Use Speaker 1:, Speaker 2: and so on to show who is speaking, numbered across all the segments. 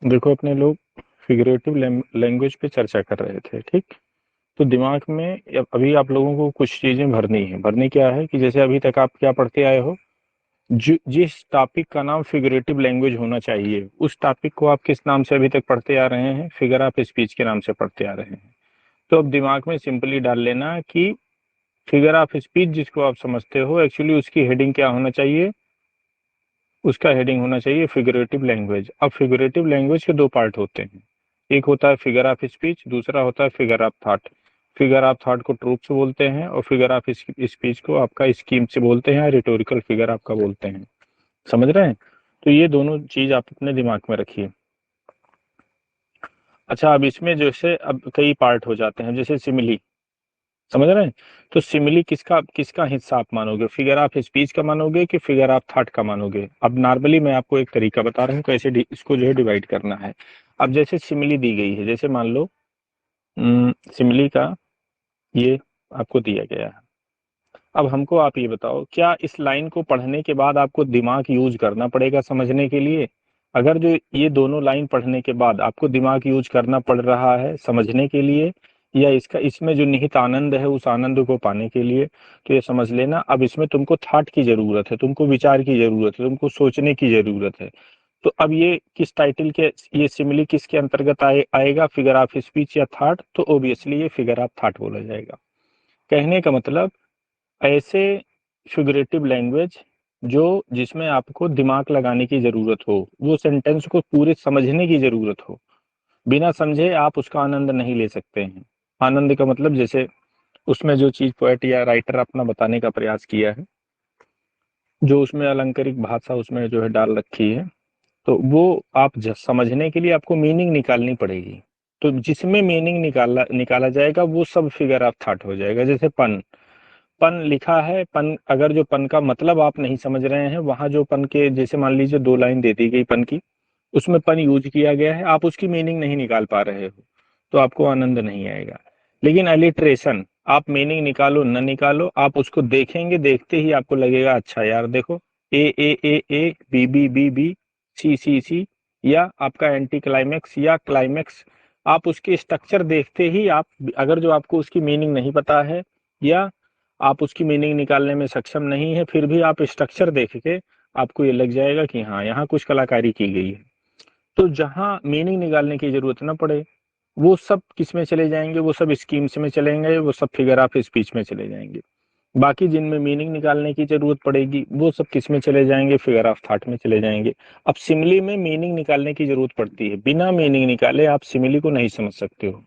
Speaker 1: देखो अपने लोग फिगरेटिव लैंग्वेज पे चर्चा कर रहे थे, ठीक। तो दिमाग में अभी आप लोगों को कुछ चीजें भरनी है। भरनी क्या है कि जैसे अभी तक आप क्या पढ़ते आए हो, जिस टॉपिक का नाम फिगरेटिव लैंग्वेज होना चाहिए उस टॉपिक को आप किस नाम से अभी तक पढ़ते आ रहे हैं? फिगर ऑफ स्पीच के नाम से पढ़ते आ रहे हैं। तो अब दिमाग में सिंपली डाल लेना कि फिगर ऑफ स्पीच जिसको आप समझते हो, एक्चुअली उसकी हेडिंग क्या होना चाहिए? उसका हेडिंग होना चाहिए फिगरेटिव लैंग्वेज। अब फिगरेटिव लैंग्वेज के दो पार्ट होते हैं, एक होता है फिगर ऑफ स्पीच, दूसरा होता है figure of thought. Figure of thought को ट्रूथ्स बोलते हैं और फिगर ऑफ स्पीच को आपका स्कीम से बोलते हैं, रिटोरिकल फिगर आपका बोलते हैं। समझ रहे हैं? तो ये दोनों चीज आप अपने दिमाग में रखिए। अच्छा, अब इसमें जैसे अब कई पार्ट हो जाते हैं, जैसे सिमिली, समझ रहे हैं? तो सिमिली किसका किसका हिस्सा आप मानोगे? फिगर ऑफ स्पीच का मानोगे कि फिगर ऑफ थॉट का मानोगे? अब नॉर्मली मैं आपको एक तरीका बता रहा हूँ कैसे इसको जो है डिवाइड करना है। अब जैसे सिमिली दी गई है, जैसे मान लो सिमिली का ये आपको दिया गया है। अब हमको आप ये बताओ, क्या इस लाइन को पढ़ने के बाद आपको दिमाग यूज करना पड़ेगा समझने के लिए? अगर जो ये दोनों लाइन पढ़ने के बाद आपको दिमाग यूज करना पड़ रहा है समझने के लिए, या इसका इसमें जो निहित आनंद है उस आनंद को पाने के लिए, तो ये समझ लेना अब इसमें तुमको थॉट की जरूरत है, तुमको विचार की जरूरत है, तुमको सोचने की जरूरत है। तो अब ये किस टाइटल के, ये सिमिली किसके अंतर्गत आएगा? फिगर ऑफ स्पीच या थॉट? तो ओबियसली ये फिगर ऑफ थॉट बोला जाएगा। कहने का मतलब, ऐसे फिगरेटिव लैंग्वेज जो जिसमें आपको दिमाग लगाने की जरूरत हो, वो सेंटेंस को पूरे समझने की जरूरत हो, बिना समझे आप उसका आनंद नहीं ले सकते हैं। आनंद का मतलब जैसे उसमें जो चीज पोएट या राइटर अपना बताने का प्रयास किया है, जो उसमें अलंकारिक भाषा उसमें जो है डाल रखी है, तो वो आप समझने के लिए आपको मीनिंग निकालनी पड़ेगी। तो जिसमें मीनिंग निकाला निकाला जाएगा वो सब फिगर ऑफ थॉट हो जाएगा। जैसे पन, पन लिखा है, पन अगर जो पन का मतलब आप नहीं समझ रहे हैं, वहां जो पन के जैसे मान लीजिए दो लाइन दे दी गई पन की, उसमें पन यूज किया गया है, आप उसकी मीनिंग नहीं निकाल पा रहे हो, तो आपको आनंद नहीं आएगा। लेकिन अलिट्रेशन, आप मीनिंग निकालो न निकालो, आप उसको देखेंगे, देखते ही आपको लगेगा अच्छा यार देखो, A B B B B, C C, या आपका एंटी क्लाइमेक्स या क्लाइमेक्स, आप उसके स्ट्रक्चर देखते ही आप, अगर जो आपको उसकी मीनिंग नहीं पता है या आप उसकी मीनिंग निकालने में सक्षम नहीं है, फिर भी आप स्ट्रक्चर देख के आपको ये लग जाएगा कि हाँ यहाँ कुछ कलाकारी की गई है। तो जहां मीनिंग निकालने की जरूरत ना पड़े, वो सब किस में चले जाएंगे? वो सब स्कीम्स में चलेंगे, वो सब फिगर ऑफ स्पीच में चले जाएंगे। बाकी जिनमें मीनिंग निकालने की जरूरत पड़ेगी वो सब किस में चले जाएंगे? फिगर ऑफ थॉट में चले जाएंगे। अब सिमिली में मीनिंग निकालने की जरूरत पड़ती है, बिना मीनिंग निकाले आप सिमिली को नहीं समझ सकते हो।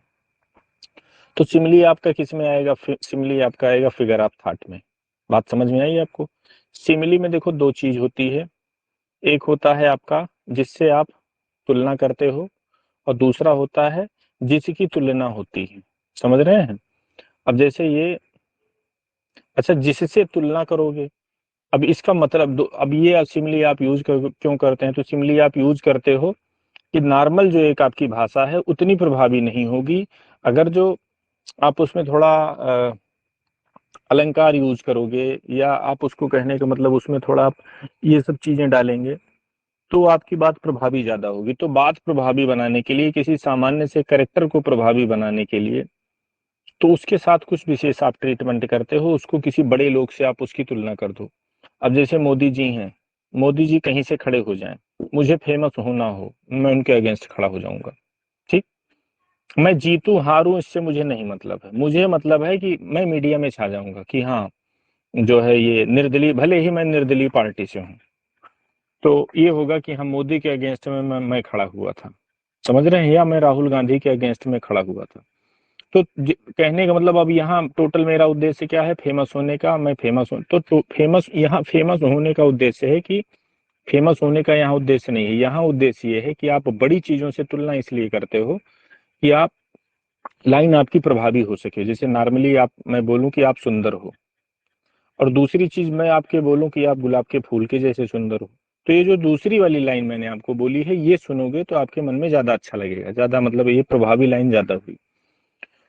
Speaker 1: तो सिमिली आपका किस में आएगा? सिमिली आपका आएगा फिगर ऑफ थॉट में। बात समझ में आई आपको? सिमिली में देखो दो चीज होती है, एक होता है आपका जिससे आप तुलना करते हो, और दूसरा होता है जिसकी तुलना होती है। समझ रहे हैं? अब जैसे ये, अच्छा जिससे तुलना करोगे, अब इसका मतलब अब ये सिमिली आप क्यों करते हैं? तो सिमिली आप यूज करते हो कि नॉर्मल जो एक आपकी भाषा है उतनी प्रभावी नहीं होगी, अगर जो आप उसमें थोड़ा अलंकार यूज करोगे, या आप उसको कहने का मतलब उसमें थोड़ा आप ये सब चीजें डालेंगे, तो आपकी बात प्रभावी ज्यादा होगी। तो बात प्रभावी बनाने के लिए, किसी सामान्य से करेक्टर को प्रभावी बनाने के लिए, तो उसके साथ कुछ विशेष आप ट्रीटमेंट करते हो, उसको किसी बड़े लोग से आप उसकी तुलना कर दो। अब जैसे मोदी जी हैं, मोदी जी कहीं से खड़े हो जाएं, मुझे फेमस होना हो, मैं उनके अगेंस्ट खड़ा हो जाऊंगा, ठीक। मैं जीतूं हारूं इससे मुझे नहीं मतलब है, मुझे मतलब है कि मैं मीडिया में छा जाऊंगा कि हाँ जो है ये निर्दलीय, भले ही मैं निर्दलीय पार्टी से हूँ, तो ये होगा कि हम मोदी के अगेंस्ट में मैं खड़ा हुआ था। समझ रहे हैं? या मैं राहुल गांधी के अगेंस्ट में खड़ा हुआ था। तो कहने का मतलब अब यहाँ टोटल मेरा उद्देश्य क्या है? फेमस होने का। मैं फेमस हूँ तो फेमस, यहाँ फेमस होने का उद्देश्य है कि, फेमस होने का यहाँ उद्देश्य नहीं है, यहाँ उद्देश्य ये है कि आप बड़ी चीजों से तुलना इसलिए करते हो कि आप, लाइन आपकी प्रभावी हो सके। जैसे नॉर्मली आप, मैं बोलूं कि आप सुंदर हो, और दूसरी चीज मैं आपके बोलूं कि आप गुलाब के फूल के जैसे सुंदर हो, तो ये जो दूसरी वाली लाइन मैंने आपको बोली है, ये सुनोगे तो आपके मन में ज्यादा अच्छा लगेगा, ज्यादा मतलब ये प्रभावी लाइन ज्यादा हुई।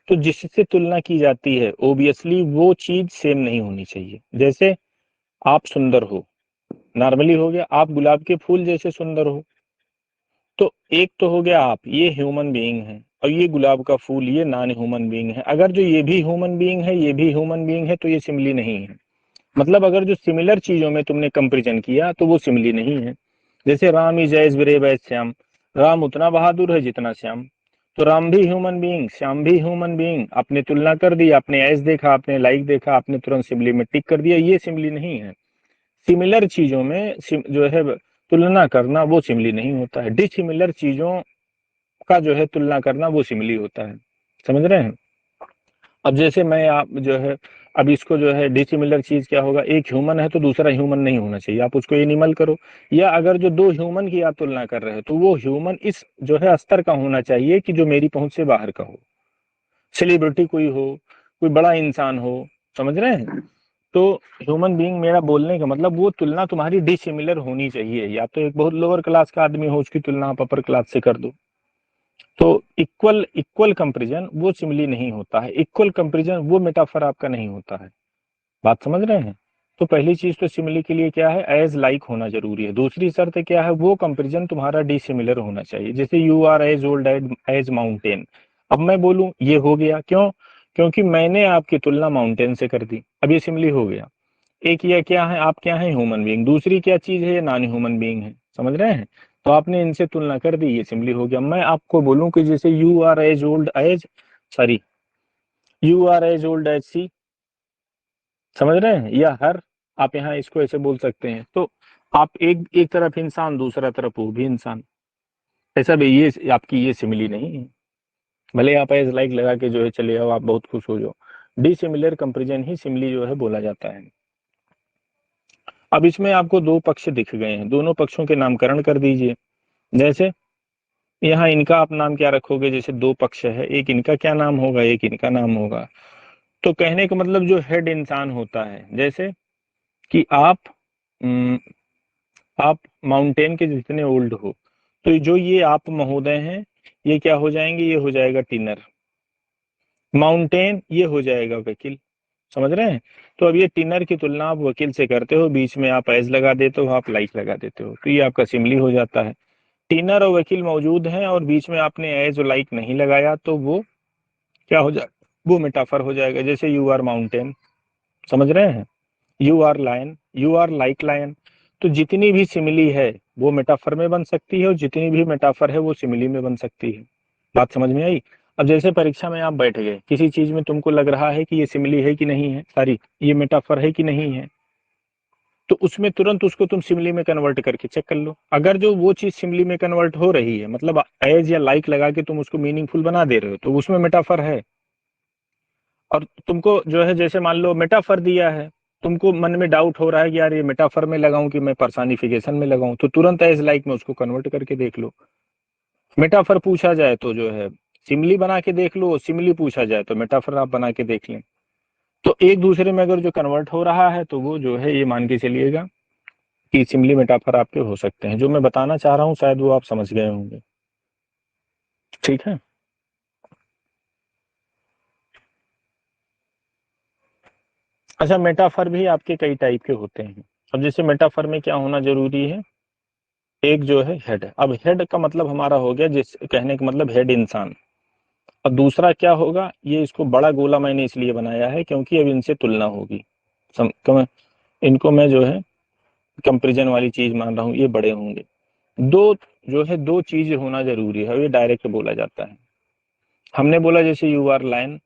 Speaker 1: तो जिससे तुलना की जाती है ओबियसली वो चीज सेम नहीं होनी चाहिए। जैसे आप सुंदर हो, नॉर्मली हो गया, आप गुलाब के फूल जैसे सुंदर हो, तो एक तो हो गया आप, ये ह्यूमन बीइंग है, और ये गुलाब का फूल ये नॉन ह्यूमन बीइंग है। अगर जो ये भी ह्यूमन बीइंग है ये भी ह्यूमन बीइंग है तो ये सिमिली नहीं है। मतलब अगर जो सिमिलर चीजों में तुमने कंपेरिजन किया तो वो सिमिली नहीं है। जैसे Ram is as brave as Shyam, Ram उतना बहादुर है जितना श्याम। तो राम भी ह्यूमन बीइंग, श्याम भी ह्यूमन बीइंग, आपने तुलना कर दी, आपने एज देखा, आपने लाइक देखा, आपने तुरंत सिमिली में टिक कर दिया, ये सिमिली नहीं है। सिमिलर चीजों में जो है तुलना करना वो सिमिली नहीं होता है। डिसिमिलर चीजों का जो है तुलना करना वो सिमिली होता है। समझ रहे हैं? अब जैसे मैं आप जो है, अब इसको जो है डिसिमिलर चीज क्या होगा, एक ह्यूमन है तो दूसरा ह्यूमन नहीं होना चाहिए, आप उसको एनिमल करो। या अगर जो दो ह्यूमन की आप तुलना कर रहे हो तो वो ह्यूमन इस जो है स्तर का होना चाहिए कि जो मेरी पहुंच से बाहर का हो, सेलिब्रिटी कोई हो, कोई बड़ा इंसान हो। समझ रहे हैं? तो ह्यूमन बीइंग, मेरा बोलने का मतलब वो तुलना तुम्हारी डिसिमिलर होनी चाहिए। या तो एक बहुत लोअर क्लास का आदमी हो उसकी तुलना आप अपर क्लास से कर दो। तो इक्वल इक्वल कंपेरिजन वो सिमिली नहीं होता है, इक्वल कंपेरिजन वो मेटाफर आपका नहीं होता है। बात समझ रहे हैं? तो पहली चीज तो सिमिली के लिए क्या है, एज लाइक होना जरूरी है। दूसरी शर्त क्या है, वो कंपेरिजन तुम्हारा डिसिमिलर होना चाहिए। जैसे you are as old as mountain, अब मैं बोलूं ये हो गया क्यों, क्योंकि मैंने आपकी तुलना माउंटेन से कर दी, अब ये सिमिली हो गया। एक ये क्या है, आप क्या है, ह्यूमन बीइंग। दूसरी क्या चीज है, ये नॉन ह्यूमन बीइंग है। समझ रहे हैं? तो आपने इनसे तुलना कर दी, ये सिमिली हो गया। मैं आपको बोलूं कि जैसे you are as old as, sorry, you are as old as C, समझ रहे हैं, या हर, आप यहाँ इसको ऐसे बोल सकते हैं। तो आप एक एक तरफ इंसान, दूसरा तरफ वो भी इंसान, ऐसा भी ये आपकी ये सिमिली नहीं है। भले आप एज लाइक लगा के जो है चले आओ, आप बहुत खुश हो जाओ, डिसिमिलर कंपेरिजन ही सिमिली जो है बोला जाता है। अब इसमें आपको दो पक्ष दिख गए हैं, दोनों पक्षों के नामकरण कर दीजिए। जैसे यहाँ इनका आप नाम क्या रखोगे, जैसे दो पक्ष है, एक इनका क्या नाम होगा, एक इनका नाम होगा। तो कहने का मतलब जो हेड इंसान होता है, जैसे कि आप माउंटेन के जितने ओल्ड हो, तो जो ये आप महोदय हैं ये क्या हो जाएंगे, ये हो जाएगा टिनर, माउंटेन ये हो जाएगा वकील। समझ रहे हैं? तो अब ये टिनर की तुलना आप वकील से करते हो, बीच में आप एज लगा देते हो, आप लाइक लगा देते हो, तो ये आपका सिमिली हो जाता है। टिनर और वकील मौजूद हैं और बीच में आपने एज और लाइक नहीं लगाया तो वो क्या हो जाए, वो मेटाफर हो जाएगा। जैसे यू आर माउंटेन, समझ रहे हैं, you are lion, you are like lion. तो जितनी भी सिमिली है वो मेटाफर में बन सकती है, और जितनी भी मेटाफर है वो सिमिली में बन सकती है। बात समझ में आई? अब जैसे परीक्षा में आप बैठ गए, किसी चीज में तुमको लग रहा है कि ये सिमिली है कि नहीं है, सॉरी ये मेटाफर है कि नहीं है, तो उसमें तुरंत उसको तुम सिमिली में कन्वर्ट करके चेक कर लो। अगर जो वो चीज सिमिली में कन्वर्ट हो रही है, मतलब एज या लाइक लगा के तुम उसको मीनिंगफुल बना दे रहे हो, तो उसमें मेटाफर है। और तुमको जो है जैसे मान लो मेटाफर दिया है, तुमको मन में डाउट हो रहा है कि यार ये मेटाफर में लगाऊं कि मैं पर्सनिफिकेशन में लगाऊं, तो तुरंत एज लाइक में उसको कन्वर्ट करके देख लो। मेटाफर पूछा जाए तो जो है सिमिली बना के देख लो, सिमिली पूछा जाए तो मेटाफर आप बना के देख लें। तो एक दूसरे में अगर जो कन्वर्ट हो रहा है तो वो जो है ये मान के चलिएगा कि सिमिली मेटाफर आपके हो सकते हैं। जो मैं बताना चाह रहा हूँ शायद वो आप समझ गए होंगे। ठीक है? अच्छा, मेटाफर भी आपके कई टाइप के होते हैं। अब जैसे मेटाफर में क्या होना जरूरी है, एक जो है हेड। अब हेड का मतलब हमारा हो गया, जिस कहने का मतलब हेड इंसान। और दूसरा क्या होगा, ये इसको बड़ा गोला मैंने इसलिए बनाया है क्योंकि अब इनसे तुलना होगी। इनको मैं जो है कंपेरिजन वाली चीज मान रहा हूँ, ये बड़े होंगे। दो जो है दो चीज होना जरूरी है, ये डायरेक्ट बोला जाता है। हमने बोला जैसे यू आर लायन,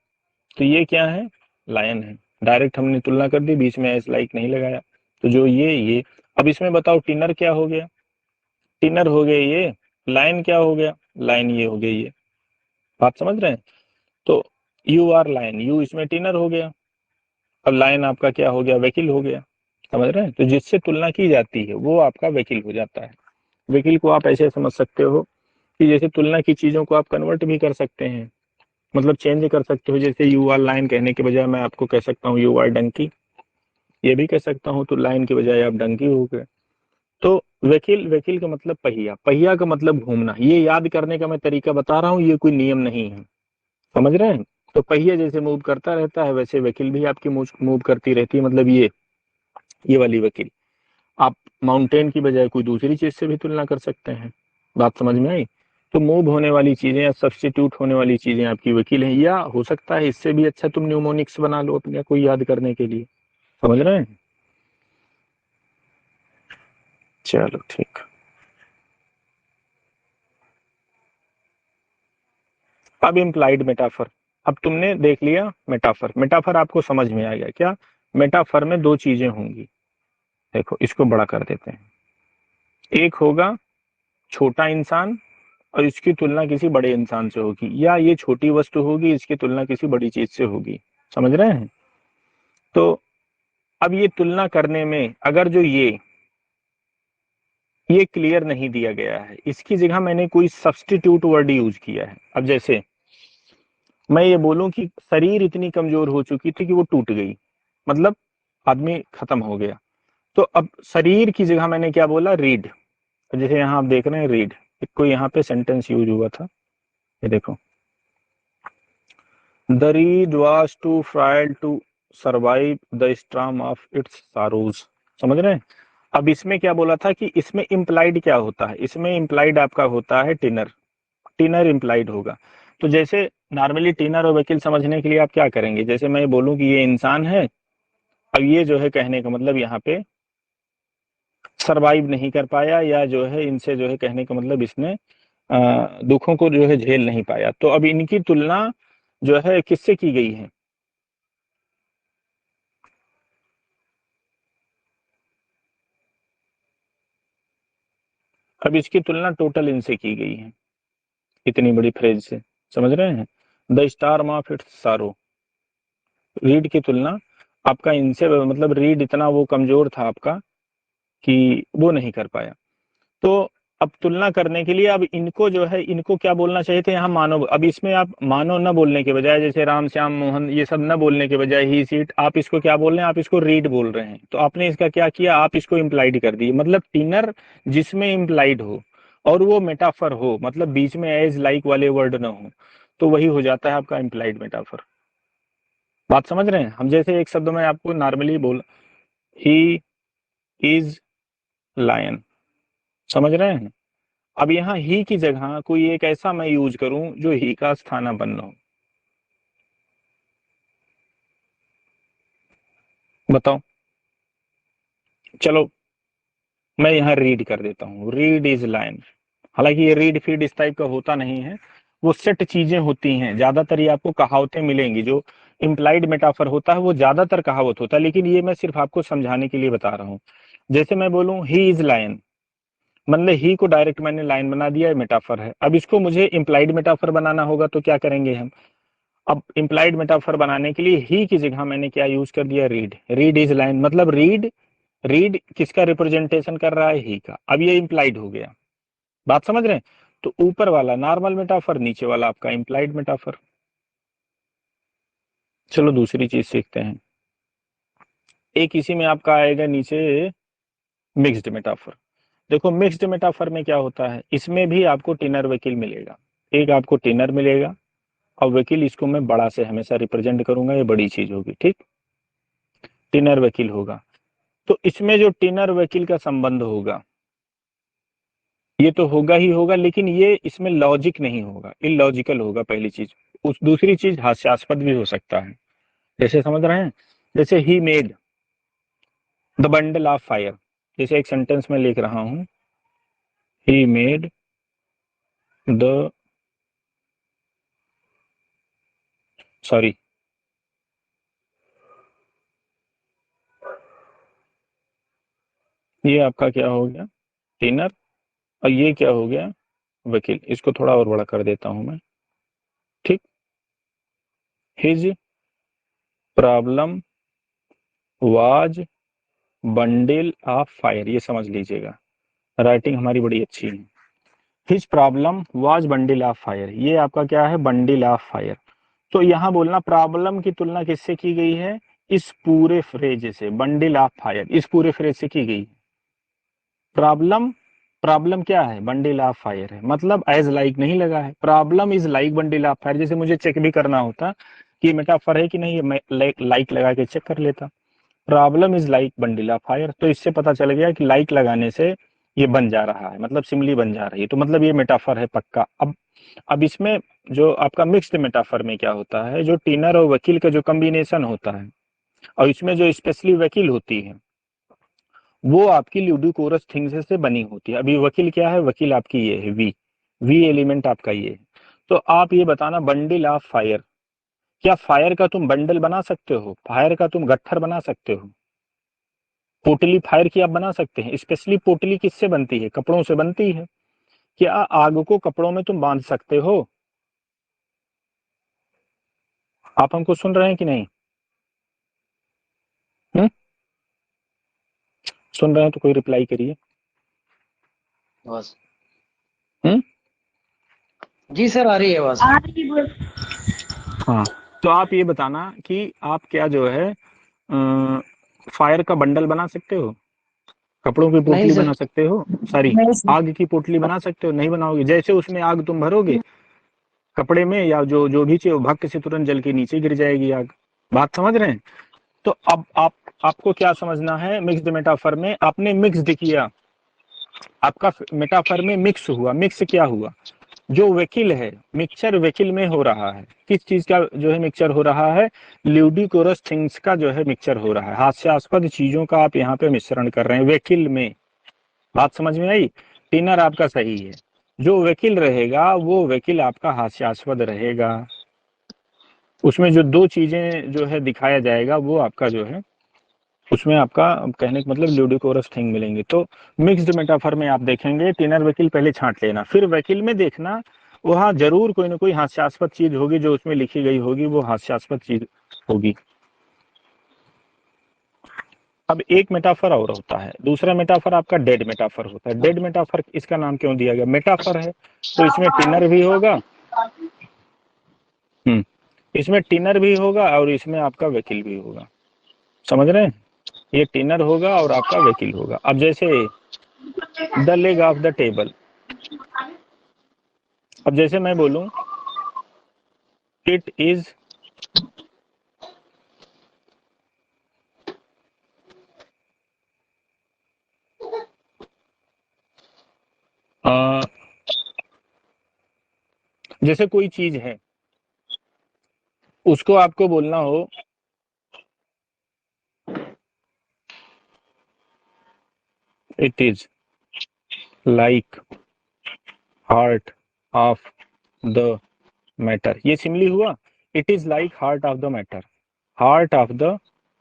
Speaker 1: तो ये क्या है, लायन है। डायरेक्ट हमने तुलना कर दी, बीच में एस लाइक नहीं लगाया। तो जो ये अब इसमें बताओ टिनर क्या हो गया, टिनर हो गया ये, लाइन क्या हो गया, लाइन ये हो गया ये। बात समझ रहे हैं? तो यू आर लाइन, यू इसमें टिनर हो गया, और लाइन आपका क्या हो गया, वकील हो गया। समझ रहे हैं? तो जिससे तुलना की जाती है वो आपका वकील हो जाता है। वकील को आप ऐसे समझ सकते हो कि जैसे तुलना की चीजों को आप कन्वर्ट भी कर सकते हैं, मतलब चेंज कर सकते हो। जैसे यू आर लाइन कहने के बजाय मैं आपको कह सकता हूँ यू आर डंकी, ये भी कह सकता हूँ, तो लाइन के बजाय आप डंकी हो गए। तो वकील, वकील का मतलब पहिया, पहिया का मतलब घूमना। ये याद करने का मैं तरीका बता रहा हूँ, ये कोई नियम नहीं है। समझ रहे हैं? तो पहिया जैसे मूव करता रहता है वैसे वकील भी आपकी मूव करती रहती है। मतलब ये वाली वकील आप माउंटेन की बजाय कोई दूसरी चीज से भी तुलना कर सकते हैं। बात समझ में आई? तो मूव होने वाली चीजें या सब्स्टिट्यूट होने वाली चीजें आपकी वकील हैं, या हो सकता है इससे भी अच्छा तुम न्यूमोनिक्स बना लो अपने कोई याद करने के लिए। समझ रहे हैं? चलो ठीक। अब इम्प्लाइड मेटाफर। अब तुमने देख लिया मेटाफर, मेटाफर आपको समझ में आ गया क्या? मेटाफर में दो चीजें होंगी। देखो इसको बड़ा कर देते हैं। एक होगा छोटा इंसान और इसकी तुलना किसी बड़े इंसान से होगी, या ये छोटी वस्तु होगी इसकी तुलना किसी बड़ी चीज से होगी। समझ रहे हैं? तो अब ये तुलना करने में अगर जो ये क्लियर नहीं दिया गया है, इसकी जगह मैंने कोई सब्स्टिट्यूट वर्ड यूज किया है। अब जैसे मैं ये बोलूं कि शरीर इतनी कमजोर हो चुकी थी कि वो टूट गई, मतलब आदमी खत्म हो गया। तो अब शरीर की जगह मैंने क्या बोला? रीड। जैसे यहाँ आप देख रहे हैं रीड, कोई यहाँ पे सेंटेंस यूज हुआ था, ये देखो, the reed was too frail to survive the storm of its sorrows. समझ रहे हैं? अब इसमें क्या बोला था कि इसमें इम्प्लाइड क्या होता है? इसमें इम्प्लाइड आपका होता है टिनर। टिनर इम्प्लाइड होगा। तो जैसे नॉर्मली टिनर और वकील समझने के लिए आप क्या करेंगे? जैसे मैं बोलूं कि ये इंसान है, अब ये जो है कहने का मतलब यहाँ पे सरवाइव नहीं कर पाया, या जो है इनसे जो है कहने का मतलब इसने दुखों को जो है झेल नहीं पाया। तो अब इनकी तुलना जो है किससे की गई है? अब इसकी तुलना टोटल इनसे की गई है, इतनी बड़ी फ्रेज से। समझ रहे हैं? द स्टार ऑफ इट्स सारो, रीड की तुलना आपका इनसे, मतलब रीड इतना वो कमजोर था आपका कि वो नहीं कर पाया। तो अब तुलना करने के लिए अब इनको जो है, इनको क्या बोलना चाहिए था यहाँ? मानव। अब इसमें आप मानव न बोलने के बजाय, जैसे राम श्याम मोहन ये सब न बोलने के बजाय ही सीट, आप इसको क्या बोल रहे हैं? आप इसको रीड बोल रहे हैं। तो आपने इसका क्या किया? आप इसको इम्प्लाइड कर दिए, मतलब टिनर जिसमें इम्प्लाइड हो और वो मेटाफर हो, मतलब बीच में एज लाइक वाले वर्ड न हो, तो वही हो जाता है आपका इम्प्लाइड मेटाफर। बात समझ रहे हैं? हम जैसे एक शब्द में आपको नॉर्मली बोल, ही इज लायन। समझ रहे हैं? अब यहाँ ही की जगह कोई एक ऐसा मैं यूज करूं जो ही का स्थानापन्न हो। बताओ। चलो मैं यहाँ रीड कर देता हूँ, रीड इज लाइन। हालांकि ये रीड फीड इस टाइप का होता नहीं है, वो सेट चीजें होती हैं। ज्यादातर ये आपको कहावतें मिलेंगी। जो इम्प्लाइड मेटाफर होता है वो ज्यादातर कहावत होता है, लेकिन ये मैं सिर्फ आपको समझाने के लिए बता रहा हूँ। जैसे मैं बोलूं ही इज लायन, मतलब ही को डायरेक्ट मैंने लाइन बना दिया, मेटाफर है। अब इसको मुझे इम्प्लाइड मेटाफर बनाना होगा, तो क्या करेंगे हम? अब इम्प्लाइड मेटाफर बनाने के लिए ही की जगह मैंने क्या यूज कर दिया? रीड। रीड इज लाइन, मतलब रीड, रीड किसका रिप्रेजेंटेशन कर रहा है? ही का। अब ये इम्प्लाइड हो गया। बात समझ रहे हैं? तो ऊपर वाला नॉर्मल मेटाफर, नीचे वाला आपका इम्प्लाइड मेटाफर। चलो दूसरी चीज सीखते हैं। एक इसी में आपका आएगा नीचे मिक्स्ड मेटाफर। देखो मिक्स्ड मेटाफर में क्या होता है, इसमें भी आपको टिनर वकील मिलेगा। एक आपको टिनर मिलेगा और वकील, इसको मैं बड़ा से हमेशा रिप्रेजेंट करूंगा, ये बड़ी चीज होगी, ठीक? टिनर वकील होगा। तो इसमें जो टिनर वकील का संबंध होगा ये तो होगा ही होगा, लेकिन ये इसमें लॉजिक नहीं होगा, इलॉजिकल होगा पहली चीज। उस दूसरी चीज हास्यास्पद भी हो सकता है। जैसे समझ रहे हैं? जैसे he made the bundle of fire, जैसे एक सेंटेंस में लिख रहा हूं, ही मेड द, सॉरी, ये आपका क्या हो गया? टिनर। और ये क्या हो गया? वकील। इसको थोड़ा और बड़ा कर देता हूं मैं, ठीक? His problem was bundle of fire, ये समझ लीजिएगा, राइटिंग हमारी बड़ी अच्छी है। His problem was bundle of fire, ये आपका क्या है? Bundle of fire. तो यहां बोलना प्रॉब्लम की तुलना किससे की गई है? इस पूरे फ्रेज से, बंडल ऑफ फायर इस पूरे फ्रेज से की गई। प्रॉब्लम, प्रॉब्लम क्या है? बंडल ऑफ फायर है, मतलब एज लाइक नहीं लगा है। Problem is like bundle of fire. जैसे मुझे चेक भी करना होता कि मेटाफर है कि नहीं, मैं लाइक लगा के चेक कर लेता। Problem is like bundle of fire, तो इससे पता चल गया कि लाइक लगाने से ये बन जा रहा है, मतलब सिमिली बन जा रही है, तो मतलब ये मेटाफर है पक्का। अब इसमें जो आपका मिक्स्ड मेटाफर में क्या होता है, जो टिनर और वकील का जो कॉम्बिनेशन होता है, और इसमें जो स्पेशली वकील होती है वो आपकी ल्यूडिकोरस थिंग्स से बनी होती है। अभी वकील क्या है, वकील आपकी ये है वी, वी एलिमेंट आपका ये है। तो आप ये बताना, बंडल ऑफ फायर, क्या फायर का तुम बंडल बना सकते हो, फायर का तुम गट्ठर बना सकते हो, पोटली फायर की आप बना सकते हैं। स्पेशली पोटली किससे बनती है, कपड़ों से बनती है। क्या आग को कपड़ों में तुम बांध सकते हो? आप हमको सुन रहे हैं कि नहीं? हुँ? सुन रहे हैं तो कोई रिप्लाई करिए।
Speaker 2: बस
Speaker 1: हम्म।
Speaker 2: जी सर, आ रही है आवाज।
Speaker 1: हाँ, तो आप ये बताना कि आप क्या जो है फायर का बंडल बना सकते हो, कपड़ों की
Speaker 2: नहीं
Speaker 1: पोटली
Speaker 2: सर।
Speaker 1: बना सकते हो, सॉरी आग की पोटली बना सकते हो? नहीं बनाओगे। जैसे उसमें आग तुम भरोगे कपड़े में या जो जो भी चाहिए, भक्क से तुरंत जल के नीचे गिर जाएगी आग। बात समझ रहे हैं? तो अब आपको क्या समझना है, मिक्स्ड मेटाफर में आपने मिक्स्ड किया, आपका मेटाफर में मिक्स हुआ। मिक्स क्या हुआ, जो वकील है, मिक्सचर वकील में हो रहा है। किस चीज का जो है मिक्सचर हो रहा है, ल्यूडिकोरस थिंग्स का जो है मिक्सचर हो रहा है, हास्यास्पद चीजों का आप यहाँ पे मिश्रण कर रहे हैं वकील में। बात समझ में आई? टिनर आपका सही है, जो वकील रहेगा वो वकील आपका हास्यास्पद रहेगा। उसमें जो दो चीजें जो है दिखाया जाएगा वो आपका जो है, उसमें आपका कहने का मतलब ल्यूडिकोरस थिंग मिलेंगे। तो मिक्स्ड मेटाफर में आप देखेंगे टिनर वकील पहले छांट लेना, फिर वकील में देखना, वहां जरूर कोई ना कोई हास्यास्पद चीज होगी जो उसमें लिखी गई होगी, वो हास्यास्पद चीज होगी। अब एक मेटाफर और होता है, दूसरा मेटाफर आपका डेड मेटाफर होता है। डेड मेटाफर इसका नाम क्यों दिया गया, मेटाफर है तो इसमें टिनर भी होगा। इसमें टिनर भी होगा और इसमें आपका वकील भी होगा। समझ रहे हैं? ये टिनर होगा और आपका वकील होगा। अब जैसे the leg of the table, अब जैसे मैं बोलूं इट इज जैसे कोई चीज है उसको आपको बोलना हो it is like heart of the matter, ये सिमली हुआ। It is like heart of the matter, heart of the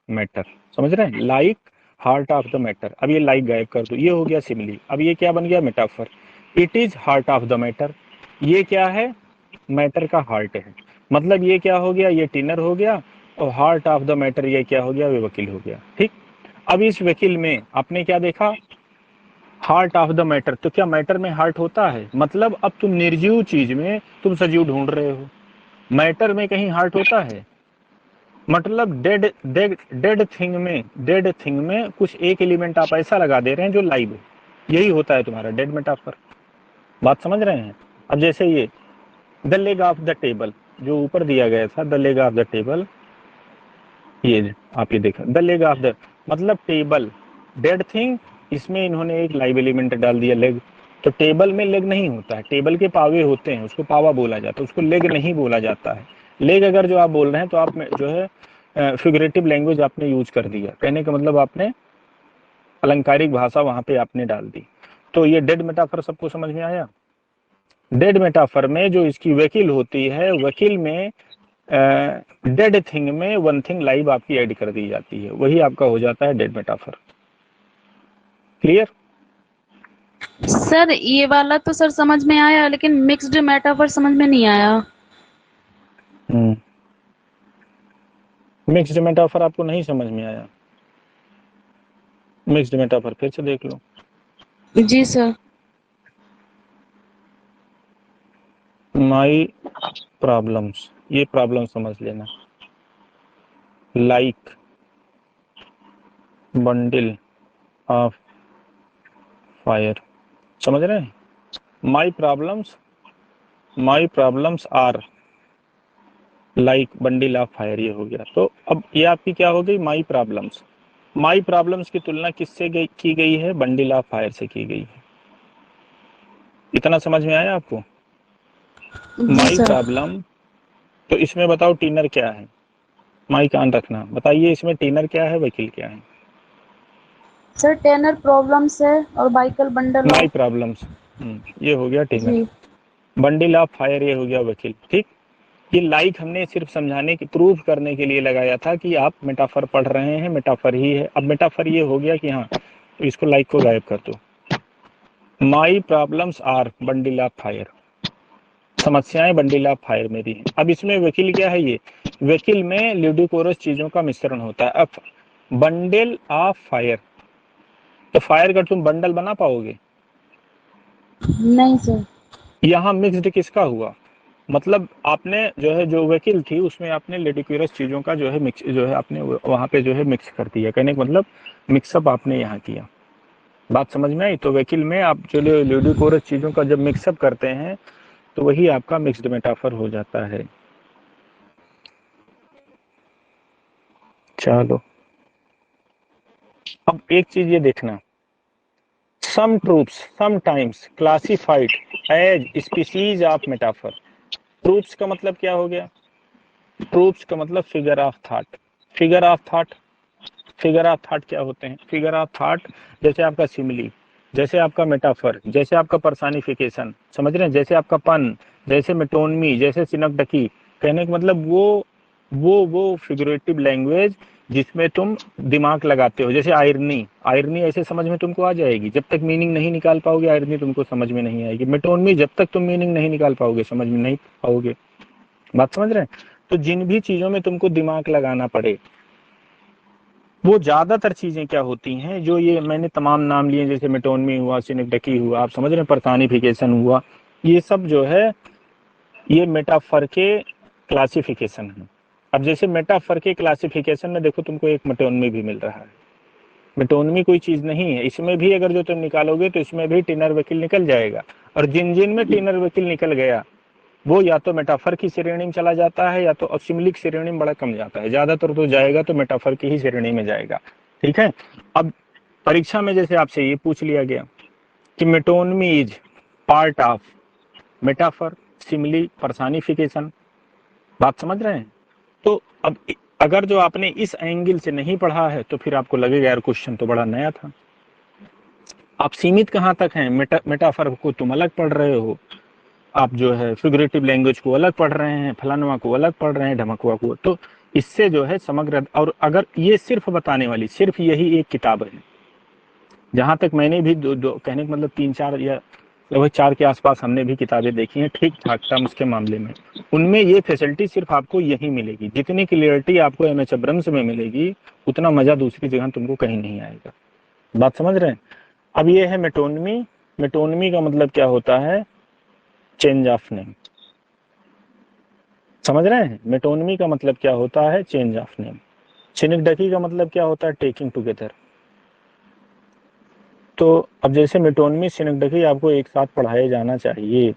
Speaker 1: matter. समझ रहे हैं, like heart of the matter. अब ये लाइक गायब कर दो, ये हो गया सिमली। अब ये क्या बन गया, metaphor. It is heart of the matter, ये क्या है, मैटर का हार्ट है। मतलब ये क्या हो गया, ये टिनर हो गया, और हार्ट ऑफ द मैटर ये क्या हो गया, वे वकील हो गया। ठीक। अब इस वकील में आपने क्या देखा, हार्ट ऑफ द मैटर। तो क्या मैटर में हार्ट होता है, मतलब अब तुम निर्जीव चीज में तुम सजीव ढूंढ रहे हो, मैटर में कहीं हार्ट होता है? मतलब डेड डेड डेड थिंग में कुछ एक एलिमेंट आप ऐसा लगा दे रहे हैं जो लाइव है, यही होता है तुम्हारा डेड मेटाफर। बात समझ रहे हैं? अब जैसे ये the leg of the table जो ऊपर दिया गया था, the leg of the table, ये आप ये देखा, द लेग ऑफ द मतलब टेबल डेड थिंग, इसमें इन्होंने एक लाइव एलिमेंट डाल दिया लेग। तो टेबल में लेग नहीं होता है, टेबल के पावे होते हैं, उसको पावा बोला जाता है, उसको लेग नहीं बोला जाता है। लेग अगर जो आप बोल रहे हैं तो आप जो है फिगरेटिव लैंग्वेज आपने यूज कर दिया, कहने का मतलब आपने अलंकारिक भाषा वहां पे आपने डाल दी। तो ये डेड मेटाफर सबको समझ में आया? डेड मेटाफर में जो इसकी वकील होती है, वकील में डेड थिंग में वन थिंग लाइव आपकी ऐड कर दी जाती है, वही आपका हो जाता है डेड मेटाफर। क्लियर?
Speaker 3: सर ये वाला तो सर समझ में आया, लेकिन मिक्स्ड मेटाफर समझ में नहीं आया।
Speaker 1: मिक्स्ड मेटाफर आपको नहीं समझ में आया? मिक्स्ड मेटाफर फिर से देख लो।
Speaker 3: जी सर।
Speaker 1: माई प्रॉब्लम्स, ये प्रॉब्लम समझ लेना, लाइक बंडल ऑफ फायर। समझ रहे हैं? My problems are like bundle of fire, ये हो गया। तो अब ये आपकी क्या हो गई, माई प्रॉब्लम्स। माई प्रॉब्लम्स की तुलना किससे की गई है, बंडल ऑफ फायर से की गई है। इतना समझ में आया आपको?
Speaker 3: जी
Speaker 1: माई
Speaker 3: सर।
Speaker 1: प्रॉब्लम, तो इसमें बताओ टीनर क्या है? माई कान रखना, बताइए इसमें टीनर क्या है, वकील क्या है?
Speaker 3: सर टेनर प्रॉब्लम्स है और Baikal bundle
Speaker 1: my
Speaker 3: of.
Speaker 1: Problems, ये हो गया टीनर।
Speaker 3: जी
Speaker 1: बंडल ऑफ फायर ये हो गया वकील। ठीक, ये लाइक हमने सिर्फ समझाने की, प्रूफ करने के लिए लगाया था कि आप मेटाफर पढ़ रहे हैं, मेटाफर ही है। अब मेटाफर ये हो गया कि हाँ, तो इसको लाइक को गायब कर दो। My problems are bundle of fire, समस्याएं बंडल ऑफ फायर मेरी हैं। अब इसमें वकील क्या है? ये वकील में ल्यूडिकोरस चीजों का मिश्रण होता है। अब बंडल ऑफ फायर, तो फायर का तुम बंडल बना पाओगे?
Speaker 3: नहीं सर।
Speaker 1: यहाँ मिक्स्ड किसका हुआ? मतलब आपने जो है, जो वकील थी उसमें आपने लेडिक्यूरस चीजों का जो है मिक्स, जो है आपने वहां पे जो है मिक्स कर दिया। कहने का मतलब मिक्सअप आपने यहाँ किया। बात समझ में आई? तो वकील में आप जो लेडिक्यूरस चीजों का जब मिक्सअप करते हैं तो वही आपका मिक्स्ड मेटाफर हो जाता है। चलो, अब एक चीज ये देखना, some tropes sometimes classified as species of metaphor. Tropes का मतलब क्या हो गया? ट्रूप्स का मतलब figure of thought. Figure of thought, figure of thought क्या होते हैं? फिगर ऑफ थॉट जैसे आपका सिमिली, जैसे आपका मेटाफर, जैसे आपका पर्सनिफिकेशन, समझ रहे हैं, जैसे आपका पन, जैसे मेटोनमी, जैसे सिनकडकी। कहने का मतलब वो फिगरेटिव लैंग्वेज जिसमें तुम दिमाग लगाते हो। जैसे आयरनी, आयरनी ऐसे समझ में तुमको आ जाएगी, जब तक मीनिंग नहीं निकाल पाओगे आयरनी तुमको समझ में नहीं आएगी। मेटोनमी जब तक तुम मीनिंग नहीं निकाल पाओगे समझ में नहीं पाओगे। बात समझ रहे हैं? तो जिन भी चीजों में तुमको दिमाग लगाना पड़े, वो ज्यादातर चीजें क्या होती हैं, जो ये मैंने तमाम नाम लिए, जैसे मेटोनमी हुआ, सिनेक्डकी हुआ, आप समझ रहे हैं, पर्सनिफिकेशन हुआ, ये सब जो है ये मेटाफर के क्लासिफिकेशन है। अब जैसे मेटाफर के क्लासिफिकेशन में देखो तुमको एक मेटोनमी भी मिल रहा है। मेटोनमी कोई चीज नहीं है, इसमें भी अगर जो तुम निकालोगे तो इसमें भी टिनर वकील निकल जाएगा। और जिन जिन में टिनर वकील निकल गया वो या तो मेटाफर की श्रेणी में चला जाता है या तो सिमिलिक श्रेणी में बड़ा कम जाता है। ज्यादातर तो जाएगा तो मेटाफर की ही श्रेणी में जाएगा। ठीक है। अब परीक्षा में जैसे आपसे ये पूछ लिया गया कि metonymy is part of metaphor, simile, personification, बात समझ रहे हैं? तो अब अगर जो आपने इस एंगल से नहीं पढ़ा है तो फिर आपको लगेगा यार क्वेश्चन तो बड़ा नया था। आप सीमित कहाँ तक हैं? मेटाफर को तुम अलग पढ़ रहे हो, आप जो है फिगरेटिव लैंग्वेज को अलग पढ़ रहे हैं, फलानवा को अलग पढ़ रहे हैं, ढमकवा को। तो इससे जो है समग्र, और अगर ये सिर्फ बताने वाली सिर्फ यही एक किताब है, जहां तक मैंने भी दो कहने का मतलब 3-4 या लगभग 4 के आसपास हमने भी किताबें देखी हैं ठीक ठाक टर्म्स के मामले में, उनमें ये फैसिलिटी सिर्फ आपको यही मिलेगी। जितनी क्लियरिटी आपको एमएच अब्रम्स में मिलेगी उतना मजा दूसरी जगह तुमको कहीं नहीं आएगा। बात समझ रहे हैं? अब ये है मेटोनमी। मेटोनमी का मतलब क्या होता है? Change of name. समझ रहे हैं? मेटोनमी का मतलब क्या होता है? Change of name. सिनिकडकी का मतलब क्या होता है? Taking together. तो अब जैसे मेटोनमी सिनिकडकी आपको एक साथ पढ़ाए जाना चाहिए,